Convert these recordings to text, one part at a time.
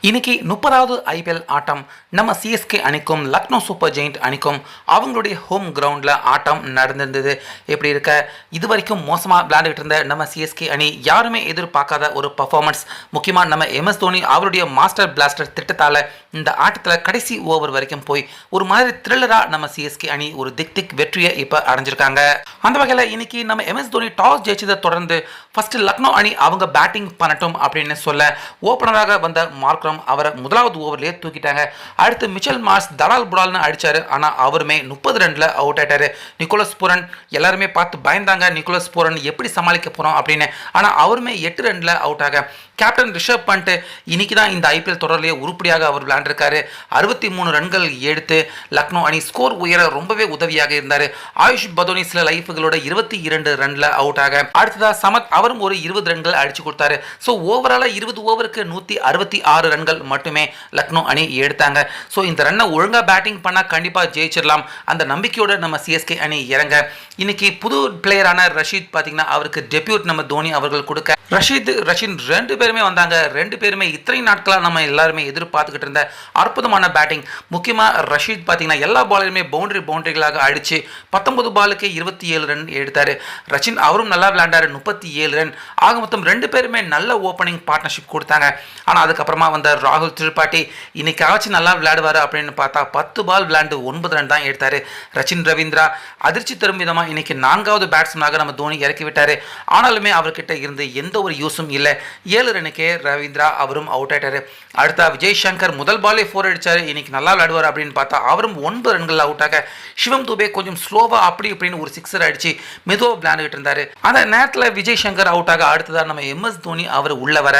இன்னைக்கு 30வது ஐபிஎல் ஆட்டம் நம்ம சிஎஸ்கே அணிக்கும் லக்னோ சூப்பர் ஜெயிண்ட் அணிக்கும் அவங்களுடைய ஹோம் கிரவுண்டில் ஆட்டம் நடந்திருந்தது. எப்படி இருக்க, இது வரைக்கும் மோசமாக விளையாண்டுகிட்டு இருந்த நம்ம சிஎஸ்கே அணி யாருமே எதிர்பார்க்காத ஒரு பர்ஃபார்மன்ஸ். முக்கியமாக நம்ம எம்எஸ் தோனி அவருடைய மாஸ்டர் பிளாஸ்டர் திட்டத்தால் இந்த ஆட்டத்தில் கடைசி ஓவர் வரைக்கும் போய் ஒரு மாதிரி த்ரில்லராக நம்ம சிஎஸ்கே அணி ஒரு திக் வெற்றியை இப்போ அடைஞ்சிருக்காங்க. அந்த வகையில் இன்னைக்கு நம்ம எம்எஸ் தோனி டாஸ் ஜெயிச்சதை தொடர்ந்து ஃபர்ஸ்ட் லக்னோ அணி அவங்க பேட்டிங் பண்ணட்டும் அப்படின்னு சொல்ல ஓப்பனராக வந்த மார்க்ரம் அவரை முதலாவது ஓவர்லேயே தூக்கிட்டாங்க. அடுத்து மிச்சல் மார்ஸ் தலால் புடால்னு அடிச்சாரு. ஆனால் அவருமே 30 ரன்ல அவுட் ஆயிட்டாரு. நிக்கோலஸ் பூரன் எல்லாருமே பார்த்து பயந்தாங்க, நிக்கோலஸ் பூரன் எப்படி சமாளிக்க போறோம் அப்படின்னு. ஆனால் அவருமே 8 ரன்ல அவுட் ஆக கேப்டன் ரிஷப் பண்ட் இன்னைக்கு தான் இந்த ஐபிஎல் தொடர்லேயே உருப்படியாக அவர் விளையாண்டிருக்காரு. 63 ரன்கள் எடுத்து லக்னோ அணி ஸ்கோர் உயர ரொம்பவே உதவியாக இருந்தார். ஆயுஷ் பதோனி சில லைஃப்களோட 22 ரன்ல அவுட் ஆக அடுத்ததா சமத் அவரும் ஒரு 20 ரன்கள் அடிச்சு கொடுத்தாரு. ஸோ ஓவராலா 20 ஓவருக்கு 166 ரன்கள் மட்டுமே லக்னோ அணி எடுத்தாங்க. ஸோ இந்த ரன்னை ஒழுங்கா பேட்டிங் பண்ணா கண்டிப்பா ஜெயிச்சிடலாம் அந்த நம்பிக்கையோட நம்ம சிஎஸ்கே அணி இறங்க. இன்னைக்கு புது பிளேயரான ரஷீத் பார்த்தீங்கன்னா அவருக்கு டெபியூட் நம்ம தோனி அவர்கள் கொடுக்க ரஷீன் 2 பேருமே வந்தாங்க. 2 பேருமே இத்தனை நாட்களாக நம்ம எல்லாருமே எதிர்பார்த்துக்கிட்டு இருந்த அற்புதமான பேட்டிங். முக்கியமாக ரஷீத் பார்த்தீங்கன்னா எல்லா பாலையுமே பவுண்டரிகளாக அடித்து 19 பாலுக்கு 27 ரன் எடுத்தார். ரஷீன் அவரும் நல்லா விளையாண்டாரு, 37 ரன். ஆக மொத்தம் 2 பேருமே நல்ல ஓப்பனிங் பார்ட்னர்ஷிப் கொடுத்தாங்க. ஆனால் அதுக்கப்புறமா வந்த ராகுல் திரிபாட்டி இன்னைக்காச்சும் நல்லா விளையாடுவார் அப்படின்னு பார்த்தா 10 பால் விளையாண்டு 9 ரன் தான் எடுத்தார். ரச்சின் ரவீந்திரா அதிர்ச்சி தரும் விதமாக இன்னைக்கு 4வது பேட்ஸ்மேனாக நம்ம தோனி இறக்கி விட்டார். ஆனாலுமே அவர்கிட்ட இருந்து எந்த ஒரு யூஸும் இல்லை. 7 ரனுக்கே ரவீந்திரா அவரும் அவுட் ஆயிட்டாரு. அடுத்த விஜய் சங்கர் முதல் பாலே 4 அடிச்சாரு. இன்னைக்கு நல்லா விளையாடுவார் அப்படின்னு பார்த்தா அவரும் 9 ரன்கள் அவுட் ஆக சிவம் துபே கொஞ்சம் ஸ்லோவா அப்படி இப்படின்னு ஒரு 6 அடிச்சு மெதுவாக விளையாண்டுகிட்டு இருந்தாரு. அந்த நேரத்தில் விஜய் சங்கர் அவுட் ஆக அடுத்ததான் நம்ம எம்எஸ் தோனி அவர் உள்ள வர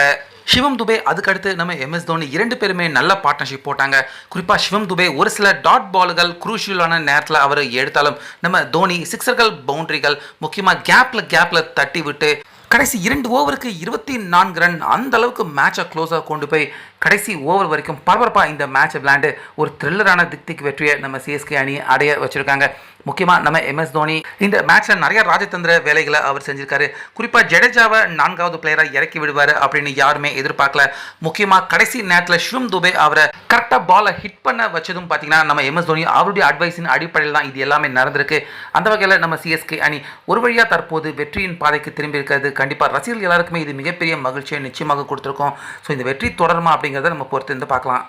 சிவம் துபே அதுக்கடுத்து நம்ம எம்எஸ் தோனி 2 பேருமே நல்ல பார்ட்னர்ஷிப் போட்டாங்க. குறிப்பாக சிவம் துபே ஒரு சில டாட் பால்கள் குரூஷியலான நேரத்தில் அவர் எடுத்தாலும் நம்ம தோனி சிக்ஸர்கள் பவுண்டரிகள் முக்கியமாக கேப்பில் தட்டி விட்டு கடைசி 2 ஓவருக்கு 24 ரன் அந்த அளவுக்கு மேட்சை க்ளோஸாக கொண்டு போய் கடைசி ஓவர் வரைக்கும் பரபரப்பாக இந்த மேட்சை விளையாண்டு ஒரு த்ரில்லரான திக் வெற்றியை நம்ம சிஎஸ்கே அணி அடைய வச்சிருக்காங்க. முக்கியமாக நம்ம எம்எஸ் தோனி இந்த மேட்ச்சில் நிறைய ராஜதந்திர வேலைகளை அவர் செஞ்சிருக்காரு. குறிப்பாக ஜடேஜாவை 4வது பிளேயராக இறக்கி விடுவார் அப்படின்னு யாருமே எதிர்பார்க்கல. முக்கியமாக கடைசி நேரத்தில் சிவம் துபே அவரை கரெக்டாக பாலை ஹிட் பண்ண வச்சதும் பார்த்தீங்கன்னா நம்ம எம்எஸ் தோனி அவருடைய அட்வைஸின் அடிப்படையில் தான் இது எல்லாமே நடந்திருக்கு. அந்த வகையில் நம்ம சிஎஸ்கே அணி ஒரு வழியாக தற்போது வெற்றியின் பாதைக்கு திரும்பி இருக்கிறது. கண்டிப்பாக ரசிகர்கள் எல்லாருக்குமே இது மிகப்பெரிய மகிழ்ச்சியை நிச்சயமாக கொடுத்துருக்கோம். ஸோ இந்த வெற்றி தொடருமா அப்படிங்கிறத நம்ம பொறுத்து இருந்து பார்க்கலாம்.